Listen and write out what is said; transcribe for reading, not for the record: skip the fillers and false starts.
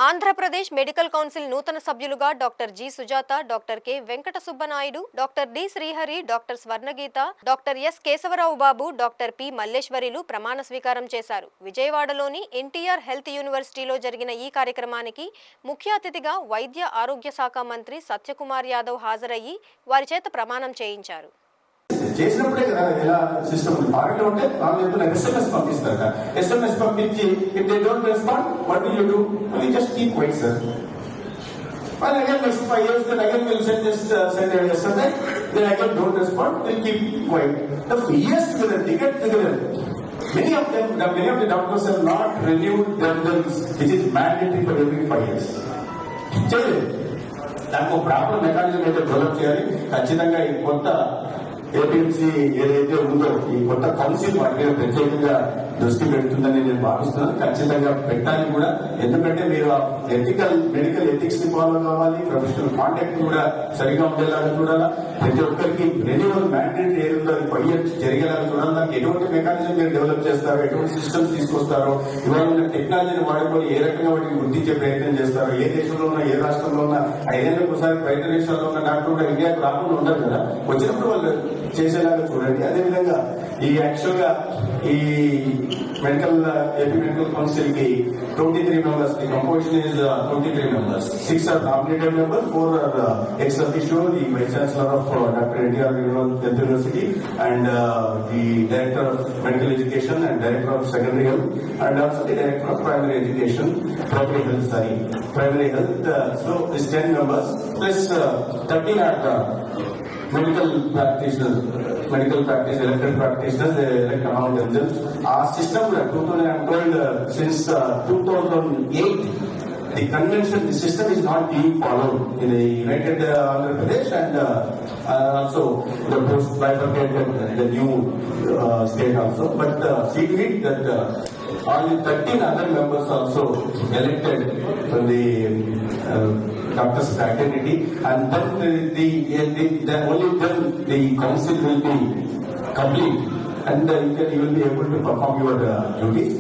Andhra Pradesh medical council నూతన సభ్యులుగా doctor G Sujatha, doctor K Venkata Subbanaidu, doctor D Srihari, doctor Swarnageetha, doctor S Keshavarao Babu, doctor P మల్లేశ్వరిలు ప్రమాణ స్వీకారం చేశారు. విజయవాడలోని ఎన్టీఆర్ హెల్త్ యూనివర్సిటీలో జరిగిన ఈ కార్యక్రమానికి ముఖ్య అతిథిగా వైద్య ఆరోగ్య శాఖ మంత్రి సత్యకుమార్ యాదవ్ హాజరయ్యి వారి చేత ప్రమాణం చేయించారు. చేసినప్పుడే కదా ఎలా సిస్టమ్ ఫారెన్ లో ఉంటే వాళ్ళు SMS పంపిస్తారు కదా. SMS పంపించి if they don't respond what will you do? You just keep quiet sir. Well, again next 5 years then again we'll send an SMS, then again don't respond, we'll keep quiet. The years together, decades together, many of the doctors have not renewed themselves, which is mandatory for every 5 years. చేయలేదు. దానికి proper mechanism అయితే develop చేయాలి. ఖచ్చితంగా ఈ కొత్త APMC ఏదైతే ఉందో ఈ కొత్త కౌన్సిల్ వాటి మీద ప్రత్యేకంగా దృష్టి పెడుతుందని నేను భావిస్తున్నాను. ఖచ్చితంగా పెట్టాలి కూడా. ఎందుకంటే మీరు మెడికల్ ఎథిక్స్ ని ఫాలో కావాలి, ప్రొఫెషనల్ కాంటాక్ట్ కూడా సరిగా ఉండేలాగా చూడాలా, ప్రతి ఒక్కరికి రెన్యువల్ మ్యాండేట్ ఏదో అది 5 years జరిగేలాగా చూడాలి. దానికి ఎటువంటి మెకానిజం మీరు డెవలప్ చేస్తారో, ఎటువంటి సిస్టమ్స్ తీసుకొస్తారో, ఇవాళ ఉన్న టెక్నాలజీని వాడుకొని ఏ రకంగా వాటిని గుర్తించే ప్రయత్నం చేస్తారో, ఏ దేశంలో ఉన్నా ఏ రాష్ట్రంలో ఉన్నా 5 ఏళ్ళకి ఒకసారి బయట దేశాల్లో ఉన్న డాక్టర్ కూడా ఇండియాకు రాకుండా ఉండరు కదా. వచ్చినప్పుడు వాళ్ళు చేసేలాగా చూడండి. అదేవిధంగా ఈ యాక్చువల్ గా ఈ ఏపీ మెడికల్ కౌన్సిల్ కి 23 members, the composition is 23 members. 6 are nominated members, 4 are ex officio, the Vice Chancellor of Dr. NTR Health University and the Director of Medical Education and Director of Secondary Health and also the Director of Primary Education, Primary Health. So it's 10 members plus 13 are medical practitioners, elected practitioners, they elect among themselves. Our system, I'm told, since 2008, the convention, the system is not being followed in the United Andhra Pradesh and also the post-bifurcated, the new state also. But see to it that all the 13 other members also elected from the doctor's fraternity, and then only then the council will be complete, and you will be able to perform your duties.